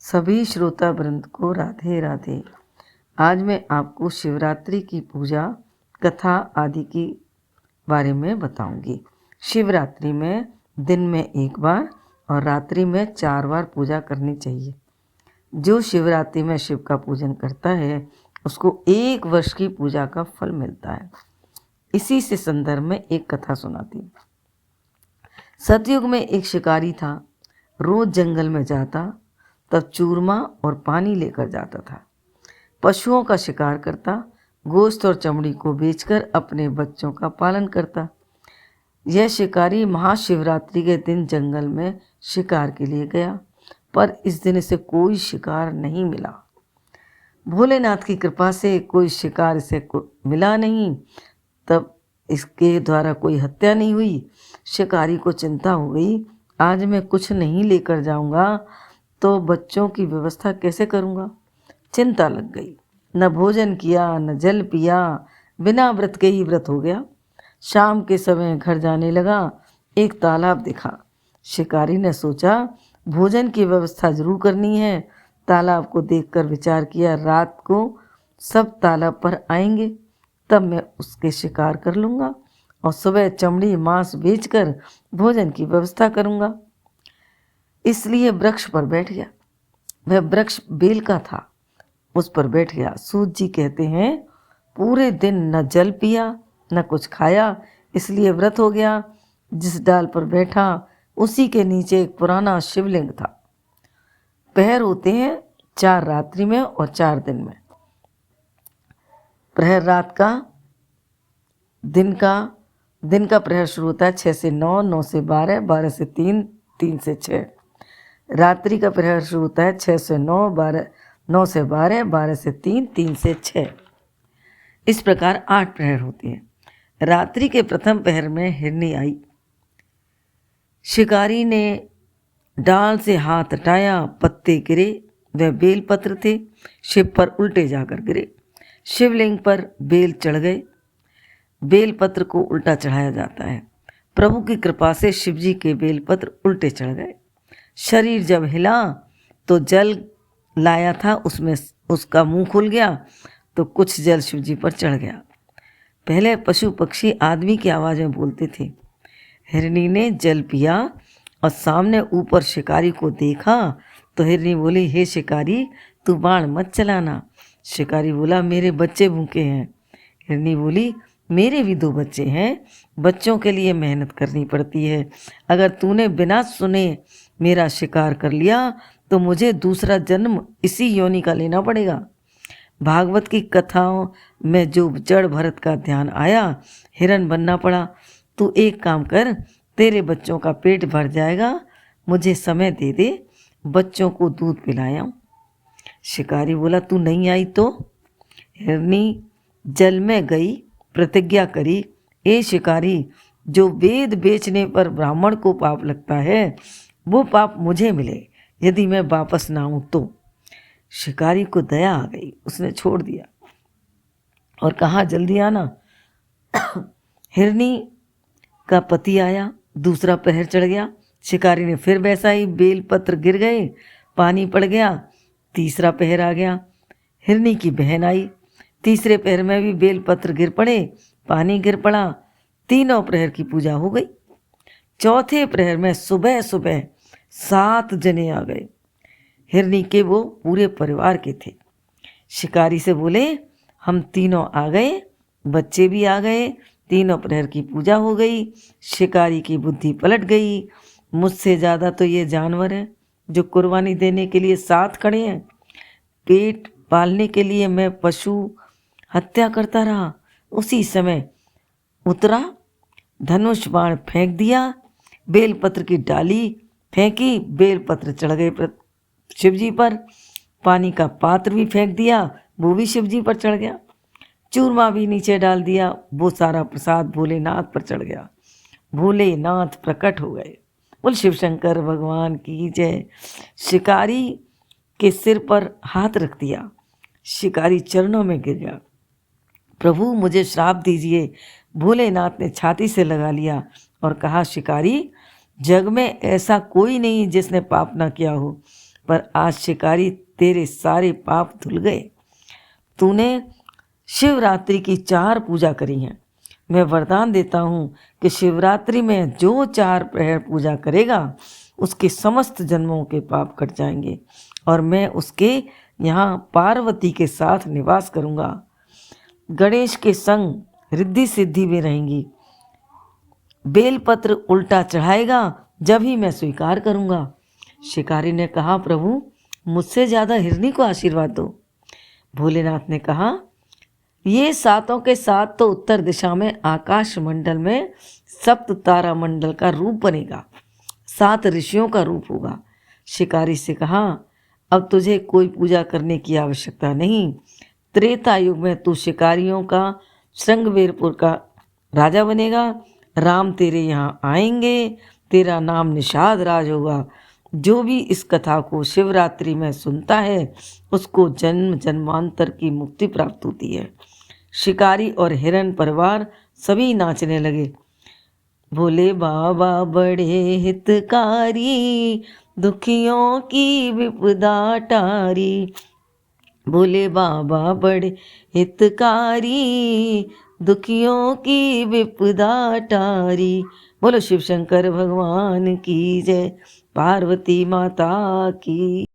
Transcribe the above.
सभी श्रोता वृंद को राधे राधे। आज मैं आपको शिवरात्रि की पूजा कथा आदि की बारे में बताऊंगी। शिवरात्रि में दिन में एक बार और रात्रि में 4 बार पूजा करनी चाहिए। जो शिवरात्रि में शिव का पूजन करता है उसको 1 वर्ष की पूजा का फल मिलता है। इसी से संदर्भ में एक कथा सुनाती हूँ। सतयुग में एक शिकारी था। रोज जंगल में जाता, तब चूरमा और पानी लेकर जाता था। पशुओं का शिकार करता, गोश्त और चमड़ी को बेचकर अपने बच्चों का पालन करता। यह शिकारी महाशिवरात्रि के दिन जंगल में शिकार के लिए गया, पर इस दिन इसे कोई शिकार नहीं मिला। भोलेनाथ की कृपा से कोई शिकार इसे मिला नहीं, तब इसके द्वारा कोई हत्या नहीं हुई। शिकारी को चिंता हो गई, आज मैं कुछ नहीं लेकर जाऊंगा तो बच्चों की व्यवस्था कैसे करूंगा। चिंता लग गई। न भोजन किया न जल पिया, बिना व्रत के ही व्रत हो गया। शाम के समय घर जाने लगा, एक तालाब दिखा। शिकारी ने सोचा भोजन की व्यवस्था जरूर करनी है। तालाब को देखकर विचार किया, रात को सब तालाब पर आएंगे, तब मैं उसके शिकार कर लूँगा और सुबह चमड़ी मांस बेचकर भोजन की व्यवस्था करूँगा। इसलिए वृक्ष पर बैठ गया। वह वृक्ष बेल का था, उस पर बैठ गया। सूत जी कहते हैं पूरे दिन न जल पिया न कुछ खाया, इसलिए व्रत हो गया। जिस डाल पर बैठा उसी के नीचे एक पुराना शिवलिंग था। प्रहर होते हैं 4 रात्रि में और 4 दिन में। प्रहर रात का, दिन का प्रहर शुरू होता है 6 से 9, 9 से 12, 12 से 3, 3 से 6। रात्रि का प्रहर शुरू होता है 6 से 9, 12, 9 से 12, 12 से 3, 3 से 6। इस प्रकार 8 प्रहर होती हैं। रात्रि के प्रथम प्रहर में हिरनी आई। शिकारी ने डाल से हाथ हटाया, पत्ते गिरे। वह बेलपत्र थे, शिव पर उल्टे जाकर गिरे। शिवलिंग पर बेल चढ़ गए। बेलपत्र को उल्टा चढ़ाया जाता है। प्रभु की कृपा से शिवजी के बेलपत्र उल्टे चढ़ गए। शरीर जब हिला तो जल लाया था, उसमें उसका मुंह खुल गया तो कुछ जल शिवजी पर चढ़ गया। पहले पशु पक्षी आदमी की आवाज़ में बोलते थे। हिरनी ने जल पिया और सामने ऊपर शिकारी को देखा तो हिरनी बोली, हे शिकारी तू बाण मत चलाना। शिकारी बोला, मेरे बच्चे भूखे हैं। हिरनी बोली, मेरे भी 2 बच्चे हैं, बच्चों के लिए मेहनत करनी पड़ती है। अगर तूने बिना सुने मेरा शिकार कर लिया तो मुझे दूसरा जन्म इसी योनि का लेना पड़ेगा। भागवत की कथाओं में जो जड़ भरत का ध्यान आया, हिरण बनना पड़ा। तू एक काम कर, तेरे बच्चों का पेट भर जाएगा, मुझे समय दे दे, बच्चों को दूध पिलाया। शिकारी बोला, तू नहीं आई तो? हिरनी जल में गई, प्रतिज्ञा करी, ए शिकारी, जो वेद बेचने पर ब्राह्मण को पाप लगता है वो पाप मुझे मिले यदि मैं वापस ना आऊँ तो। शिकारी को दया आ गई, उसने छोड़ दिया और कहा, जल्दी आना। हिरनी का पति आया, दूसरा प्रहर चढ़ गया। शिकारी ने फिर वैसा ही, बेल पत्र गिर गए, पानी पड़ गया। तीसरा प्रहर आ गया। हिरनी की बहन आई। तीसरे प्रहर में भी बेल पत्र गिर पड़े, पानी गिर पड़ा। तीनों प्रहर की पूजा हो गई। चौथे प्रहर में सुबह सुबह 7 जने आ गए। हिरनी के वो पूरे परिवार के थे। शिकारी से बोले, हम तीनों आ गए, बच्चे भी आ गए, तीनों प्रहर की पूजा हो गई। शिकारी की बुद्धि पलट गई। मुझसे ज़्यादा तो ये जानवर हैं जो कुर्बानी देने के लिए साथ खड़े हैं। पेट पालने के लिए मैं पशु हत्या करता रहा। उसी समय उतरा, धनुष बाण फेंक दिया, बेलपत्र की डाली फेंकी, बेलपत्र चढ़ गए शिवजी पर। पानी का पात्र भी फेंक दिया, वो भी शिवजी पर चढ़ गया। चूरमा भी नीचे डाल दिया, वो सारा प्रसाद भोलेनाथ पर चढ़ गया। भोलेनाथ प्रकट हो गए। बोल शिव शंकर भगवान की जय। शिकारी के सिर पर हाथ रख दिया। शिकारी चरणों में गिर गया, प्रभु मुझे श्राप दीजिए। भोलेनाथ ने छाती से लगा लिया और कहा, शिकारी, जग में ऐसा कोई नहीं जिसने पाप ना किया हो। पर आज शिकारी तेरे सारे पाप धुल गए। तूने शिवरात्रि की 4 पूजा करी हैं। मैं वरदान देता हूँ कि शिवरात्रि में जो 4 प्रहर पूजा करेगा उसके समस्त जन्मों के पाप कट जाएंगे और मैं उसके यहाँ पार्वती के साथ निवास करूँगा। गणेश के संग रिद्धि सिद्धि में रहेंगी। बेलपत्र उल्टा चढ़ाएगा जब ही मैं स्वीकार करूँगा। शिकारी ने कहा, प्रभु मुझसे ज़्यादा हिरनी को आशीर्वाद दो। भोलेनाथ ने कहा, ये सातों के सात तो उत्तर दिशा में आकाश मंडल में सप्त तारा मंडल का रूप बनेगा, 7 ऋषियों का रूप होगा। शिकारी से कहा, अब तुझे कोई पूजा करने की आवश्यकता नहीं। त्रेता युग में तू शिकारियों का श्रृंगवेरपुर का राजा बनेगा। राम तेरे यहाँ आएंगे, तेरा नाम निषाद राज होगा। जो भी इस कथा को शिवरात्रि में सुनता है उसको जन्म जन्मांतर की मुक्ति प्राप्त होती है। शिकारी और हिरण परिवार सभी नाचने लगे। भोले बाबा बड़े हितकारी, दुखियों की विपदा टारी। भोले बाबा बड़े हितकारी, दुखियों की विपदा टारी। बोलो शिव शंकर भगवान की जय, पार्वती माता की।